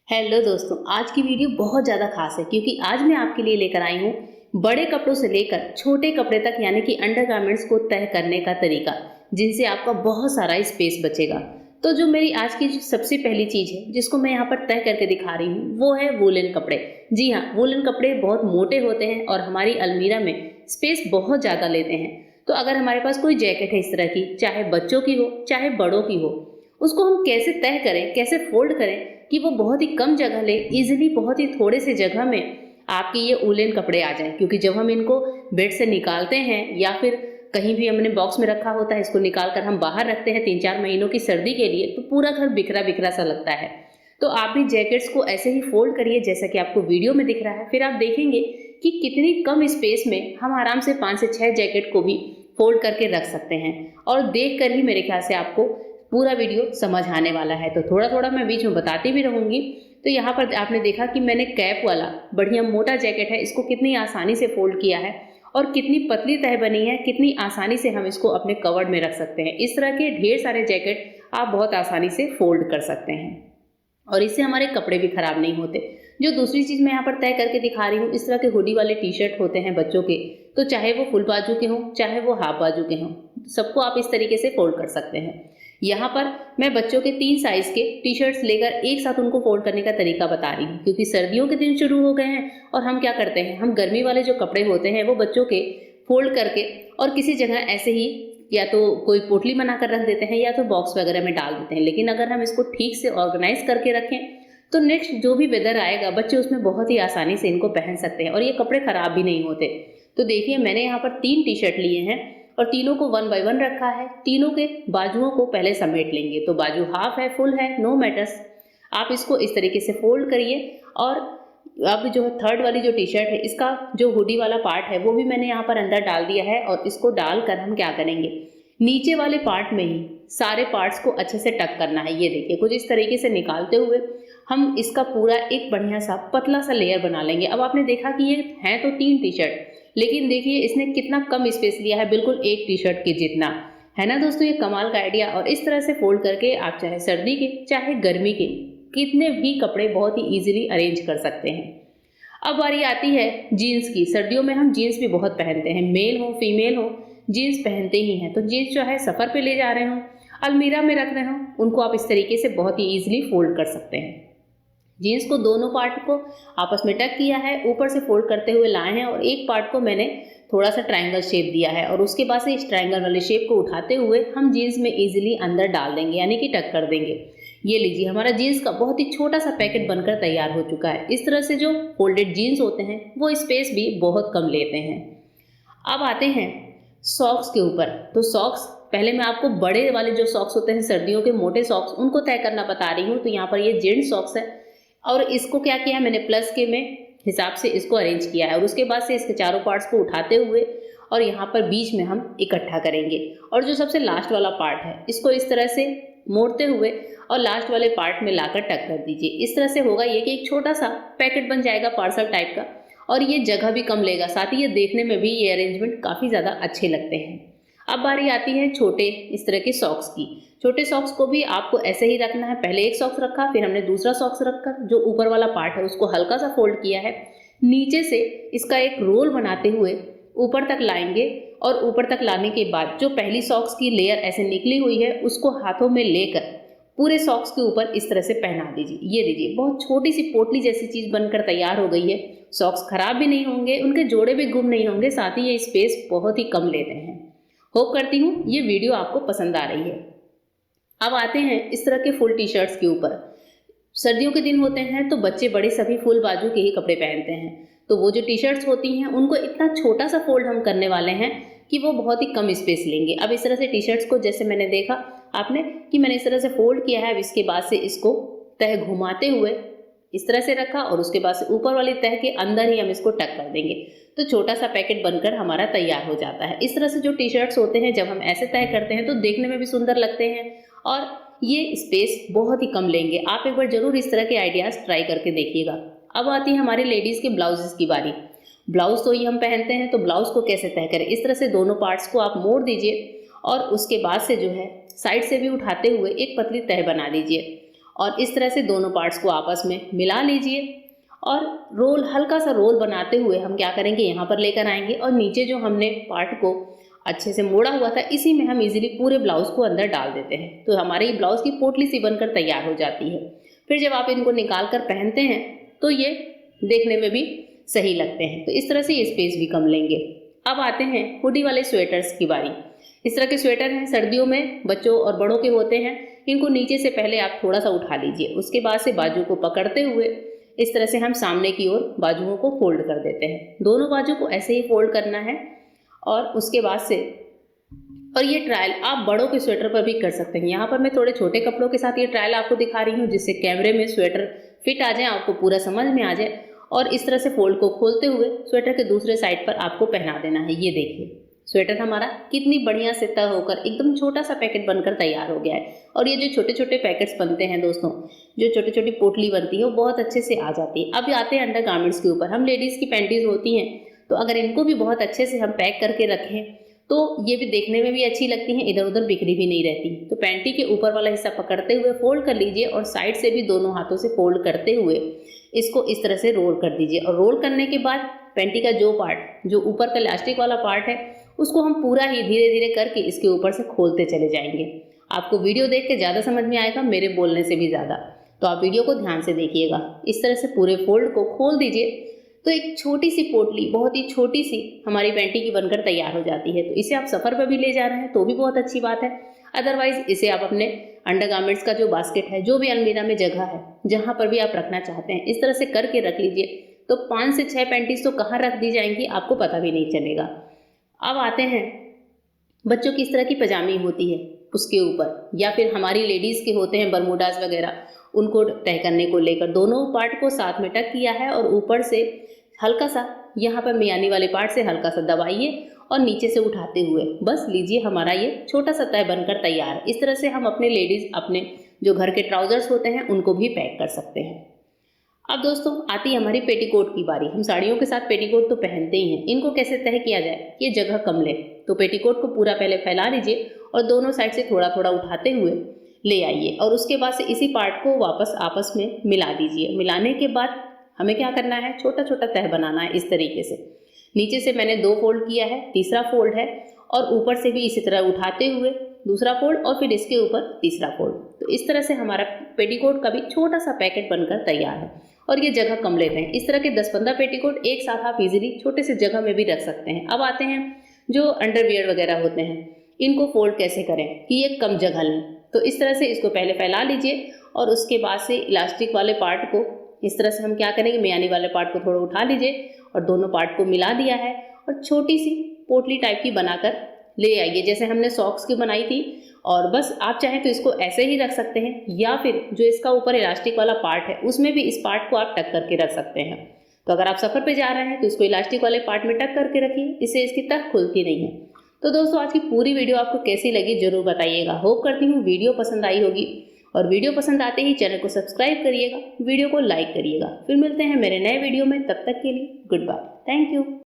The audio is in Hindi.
हेलो दोस्तों, आज की वीडियो बहुत ज़्यादा खास है क्योंकि आज मैं आपके लिए लेकर आई हूँ बड़े कपड़ों से लेकर छोटे कपड़े तक यानी कि अंडरगारमेंट्स को तह करने का तरीका, जिनसे आपका बहुत सारा स्पेस बचेगा। तो जो मेरी आज की जो सबसे पहली चीज़ है जिसको मैं यहाँ पर तह करके दिखा रही हूँ वो है वूलन कपड़े। जी हाँ, वूलन कपड़े बहुत मोटे होते हैं और हमारी अलमीरा में स्पेस बहुत ज़्यादा लेते हैं। तो अगर हमारे पास कोई जैकेट है इस तरह की, चाहे बच्चों की हो चाहे बड़ों की हो, उसको हम कैसे तह करें, कैसे फोल्ड करें कि वो बहुत ही कम जगह ले, इजीली बहुत ही थोड़े से जगह में आपके ये वूलन कपड़े आ जाएं। क्योंकि जब हम इनको बेड से निकालते हैं या फिर कहीं भी हमने बॉक्स में रखा होता है, इसको निकाल कर हम बाहर रखते हैं 3-4 महीनों की सर्दी के लिए, तो पूरा घर बिखरा बिखरा सा लगता है। तो आप भी जैकेट्स को ऐसे ही फोल्ड करिए जैसा कि आपको वीडियो में दिख रहा है। फिर आप देखेंगे कि कितनी कम स्पेस में हम आराम से 5 से 6 जैकेट को भी फोल्ड करके रख सकते हैं। और देख कर ही मेरे ख्याल से आपको पूरा वीडियो समझ आने वाला है। तो थोड़ा थोड़ा मैं बीच में बताती भी रहूंगी। तो यहाँ पर आपने देखा कि मैंने कैप वाला बढ़िया मोटा जैकेट है, इसको कितनी आसानी से फोल्ड किया है और कितनी पतली तह बनी है, कितनी आसानी से हम इसको अपने कवर्ड में रख सकते हैं। इस तरह के ढेर सारे जैकेट आप बहुत आसानी से फोल्ड कर सकते हैं और इससे हमारे कपड़े भी खराब नहीं होते। जो दूसरी चीज़ मैं यहाँ पर तय करके दिखा रही हूँ, इस तरह के हुडी वाले टी शर्ट होते हैं बच्चों के, तो चाहे वो फुल बाजू के हों चाहे वो हाफ बाजू के हों, सबको आप इस तरीके से फोल्ड कर सकते हैं। यहाँ पर मैं बच्चों के 3 साइज के टी शर्ट्स लेकर एक साथ उनको फोल्ड करने का तरीका बता रही हूँ, क्योंकि सर्दियों के दिन शुरू हो गए हैं और हम क्या करते हैं, हम गर्मी वाले जो कपड़े होते हैं वो बच्चों के फोल्ड करके और किसी जगह ऐसे ही या तो कोई पोटली बनाकर रख देते हैं या तो बॉक्स वगैरह में डाल देते हैं। लेकिन अगर हम इसको ठीक से ऑर्गेनाइज करके रखें तो नेक्स्ट जो भी वेदर आएगा बच्चे उसमें बहुत ही आसानी से इनको पहन सकते हैं और ये कपड़े खराब भी नहीं होते। तो देखिए, मैंने यहाँ पर 3 टी शर्ट लिए हैं और तीनों को 1 बाय 1 रखा है। तीनों के बाजुओं को पहले समेट लेंगे, तो बाजू हाफ है फुल है नो मैटर्स। आप इसको इस तरीके से फोल्ड करिए और अब जो थर्ड वाली जो टी शर्ट है, इसका जो हुडी वाला पार्ट है वो भी मैंने यहाँ पर अंदर डाल दिया है और इसको डालकर हम क्या करेंगे, नीचे वाले पार्ट में ही सारे पार्ट्स को अच्छे से टक करना है। ये देखिए, कुछ इस तरीके से निकालते हुए हम इसका पूरा एक बढ़िया सा पतला सा लेयर बना लेंगे। अब आपने देखा कि ये है तो 3 टी शर्ट, लेकिन देखिए इसने कितना कम स्पेस लिया है, बिल्कुल एक टी शर्ट के जितना। है ना दोस्तों, ये कमाल का आइडिया। और इस तरह से फोल्ड करके आप चाहे सर्दी के चाहे गर्मी के कितने भी कपड़े बहुत ही इजीली अरेंज कर सकते हैं। अब बारी आती है जीन्स की। सर्दियों में हम जीन्स भी बहुत पहनते हैं, मेल हो फीमेल हो जीन्स पहनते ही हैं। तो जीन्स जो है सफ़र पे ले जा रहे हो, अलमीरा में रख रहे हो, उनको आप इस तरीके से बहुत ही ईजिली फोल्ड कर सकते हैं। जीन्स को दोनों पार्ट को आपस में टक किया है, ऊपर से फोल्ड करते हुए लाए हैं और एक पार्ट को मैंने थोड़ा सा ट्रायंगल शेप दिया है और उसके बाद से इस ट्रायंगल वाले शेप को उठाते हुए हम जीन्स में इजीली अंदर डाल देंगे, यानी कि टक कर देंगे। ये लीजिए, हमारा जीन्स का बहुत ही छोटा सा पैकेट बनकर तैयार हो चुका है। इस तरह से जो फोल्डेड जीन्स होते हैं वो स्पेस भी बहुत कम लेते हैं। अब आते हैं सॉक्स के ऊपर। तो सॉक्स पहले मैं आपको बड़े वाले जो सॉक्स होते हैं सर्दियों के मोटे सॉक्स, उनको तय करना बता रही हूँ। तो यहाँ पर ये जेंट्स सॉक्स है और इसको क्या किया है मैंने, प्लस के में हिसाब से इसको अरेंज किया है और उसके बाद से इसके चारों पार्ट्स को उठाते हुए और यहाँ पर बीच में हम इकट्ठा करेंगे और जो सबसे लास्ट वाला पार्ट है इसको इस तरह से मोड़ते हुए और लास्ट वाले पार्ट में लाकर टक कर दीजिए। इस तरह से होगा ये कि एक छोटा सा पैकेट बन जाएगा पार्सल टाइप का और ये जगह भी कम लेगा, साथ ही ये देखने में भी ये अरेंजमेंट काफ़ी ज़्यादा अच्छे लगते हैं। अब बारी आती है छोटे इस तरह के सॉक्स की। छोटे सॉक्स को भी आपको ऐसे ही रखना है। पहले एक सॉक्स रखा, फिर हमने दूसरा सॉक्स रखकर जो ऊपर वाला पार्ट है उसको हल्का सा फोल्ड किया है, नीचे से इसका एक रोल बनाते हुए ऊपर तक लाएंगे और ऊपर तक लाने के बाद जो पहली सॉक्स की लेयर ऐसे निकली हुई है उसको हाथों में लेकर पूरे सॉक्स के ऊपर इस तरह से पहना दीजिए। ये दीजिए, बहुत छोटी सी पोटली जैसी चीज़ बनकर तैयार हो गई है। सॉक्स खराब भी नहीं होंगे, उनके जोड़े भी गुम नहीं होंगे, साथ ही ये स्पेस बहुत ही कम लेते हैं। होप करती हूँ ये वीडियो आपको पसंद आ रही है। अब आते हैं इस तरह के फुल टी शर्ट्स के ऊपर। सर्दियों के दिन होते हैं तो बच्चे बड़े सभी फुल बाजू के ही कपड़े पहनते हैं, तो वो जो टी शर्ट्स होती हैं उनको इतना छोटा सा फोल्ड हम करने वाले हैं कि वो बहुत ही कम स्पेस लेंगे। अब इस तरह से टी शर्ट्स को जैसे मैंने देखा आपने कि मैंने इस तरह से फोल्ड किया है, अब इसके बाद से इसको तह घुमाते हुए इस तरह से रखा और उसके बाद से ऊपर वाली तह के अंदर ही हम इसको टक कर देंगे, तो छोटा सा पैकेट बनकर हमारा तैयार हो जाता है। इस तरह से जो टी शर्ट्स होते हैं जब हम ऐसे तय करते हैं तो देखने में भी सुंदर लगते हैं और ये स्पेस बहुत ही कम लेंगे। आप एक बार जरूर इस तरह के आइडियाज़ ट्राई करके देखिएगा। अब आती है हमारी लेडीज़ के ब्लाउजेस की बारी। ब्लाउज तो ये हम पहनते हैं, तो ब्लाउज को कैसे तय करें। इस तरह से दोनों पार्ट्स को आप मोड़ दीजिए और उसके बाद से जो है साइड से भी उठाते हुए एक पतली तह बना दीजिए और इस तरह से दोनों पार्ट्स को आपस में मिला लीजिए और रोल, हल्का सा रोल बनाते हुए हम क्या करेंगे, यहाँ पर लेकर आएंगे और नीचे जो हमने पार्ट को अच्छे से मोड़ा हुआ था इसी में हम इजीली पूरे ब्लाउज को अंदर डाल देते हैं। तो हमारे ये ब्लाउज की पोटली सी बनकर तैयार हो जाती है। फिर जब आप इनको निकाल कर पहनते हैं तो ये देखने में भी सही लगते हैं। तो इस तरह से ये स्पेस भी कम लेंगे। अब आते हैं हुडी वाले स्वेटर्स की बारी। इस तरह के स्वेटर हैं, सर्दियों में बच्चों और बड़ों के होते हैं। इनको नीचे से पहले आप थोड़ा सा उठा लीजिए, उसके बाद से बाजू को पकड़ते हुए इस तरह से हम सामने की ओर बाजुओं को फोल्ड कर देते हैं। दोनों बाजू को ऐसे ही फोल्ड करना है और उसके बाद से, और ये ट्रायल आप बड़ों के स्वेटर पर भी कर सकते हैं। यहाँ पर मैं थोड़े छोटे कपड़ों के साथ ये ट्रायल आपको दिखा रही हूँ जिससे कैमरे में स्वेटर फिट आ जाए, आपको पूरा समझ में आ जाए। और इस तरह से फोल्ड को खोलते हुए स्वेटर के दूसरे साइड पर आपको पहना देना है। ये देखिए स्वेटर हमारा कितनी बढ़िया से तय होकर एकदम छोटा सा पैकेट बनकर तैयार हो गया है। और ये जो छोटे छोटे पैकेट्स बनते हैं दोस्तों, जो छोटी छोटी पोटली बनती है वो बहुत अच्छे से आ जाती है। अब आते हैं अंडर गारमेंट्स के ऊपर। हम लेडीज़ की पैंटीज होती हैं तो अगर इनको भी बहुत अच्छे से हम पैक करके रखें तो ये भी देखने में भी अच्छी लगती हैं, इधर उधर बिखरी भी नहीं रहती। तो पैंटी के ऊपर वाला हिस्सा पकड़ते हुए फोल्ड कर लीजिए और साइड से भी दोनों हाथों से फोल्ड करते हुए इसको इस तरह से रोल कर दीजिए। और रोल करने के बाद पैंटी का जो पार्ट, जो ऊपर का इलास्टिक वाला पार्ट है, उसको हम पूरा ही धीरे धीरे करके इसके ऊपर से खोलते चले जाएंगे। आपको वीडियो देख के ज़्यादा समझ में आएगा मेरे बोलने से भी ज़्यादा, तो आप वीडियो को ध्यान से देखिएगा। इस तरह से पूरे फोल्ड को खोल दीजिए तो एक छोटी सी पोटली, बहुत ही छोटी सी हमारी पैंटी की बनकर तैयार हो जाती है। तो इसे आप सफ़र पर भी ले जा रहे हैं तो भी बहुत अच्छी बात है। अदरवाइज इसे आप अपने अंडरगारमेंट्स का जो बास्केट है, जो भी अलमीरा में जगह है, जहाँ पर भी आप रखना चाहते हैं, इस तरह से करके रख लीजिए। तो 5 से 6 पैंटीज तो कहाँ रख दी जाएंगी आपको पता भी नहीं चलेगा। अब आते हैं बच्चों की इस तरह की पजामी होती है उसके ऊपर, या फिर हमारी लेडीज़ के होते हैं बरमूडास वगैरह, उनको तय करने को लेकर दोनों पार्ट को साथ में टक किया है और ऊपर से हल्का सा यहाँ पर मियानी वाले पार्ट से हल्का सा दबाइए और नीचे से उठाते हुए बस लीजिए, हमारा ये छोटा सा तय बनकर तैयार है। इस तरह से हम अपने लेडीज़, अपने जो घर के ट्राउजर्स होते हैं उनको भी पैक कर सकते हैं। अब दोस्तों आती है हमारी पेटीकोट की बारी। हम साड़ियों के साथ पेटीकोट तो पहनते ही हैं। इनको कैसे तय किया जाए, ये जगह कम ले तो पेटीकोट को पूरा पहले फैला लीजिए और दोनों साइड से थोड़ा थोड़ा उठाते हुए ले आइए और उसके बाद से इसी पार्ट को वापस आपस में मिला दीजिए। मिलाने के बाद हमें क्या करना है, छोटा छोटा तह बनाना है। इस तरीके से नीचे से मैंने 2 फोल्ड किया है, तीसरा फोल्ड है और ऊपर से भी इसी तरह उठाते हुए दूसरा फोल्ड और फिर इसके ऊपर तीसरा फोल्ड। तो इस तरह से हमारा पेटीकोट का भी छोटा सा पैकेट बनकर तैयार है और ये जगह कम लेते हैं। इस तरह के 10-15 पेटीकोट एक साथ आप इजीली छोटे से जगह में भी रख सकते हैं। अब आते हैं जो अंडरवियर वगैरह होते हैं, इनको फोल्ड कैसे करें कि ये कम जगह लें। तो इस तरह से इसको पहले फैला लीजिए और उसके बाद से इलास्टिक वाले पार्ट को इस तरह से हम क्या करेंगे, मियानी वाले पार्ट को थोड़ा उठा लीजिए और दोनों पार्ट को मिला दिया है और छोटी सी पोटली टाइप की बनाकर ले आइए, जैसे हमने सॉक्स की बनाई थी। और बस आप चाहें तो इसको ऐसे ही रख सकते हैं या फिर जो इसका ऊपर इलास्टिक वाला पार्ट है उसमें भी इस पार्ट को आप टक करके रख सकते हैं। तो अगर आप सफ़र पे जा रहे हैं तो इसको इलास्टिक वाले पार्ट में टक करके रखिए, इससे इसकी तक खुलती नहीं है। तो दोस्तों आज की पूरी वीडियो आपको कैसी लगी ज़रूर बताइएगा। होप करती हूँ वीडियो पसंद आई होगी और वीडियो पसंद आते ही चैनल को सब्सक्राइब करिएगा, वीडियो को लाइक करिएगा। फिर मिलते हैं मेरे नए वीडियो में, तब तक के लिए गुड बाय, थैंक यू।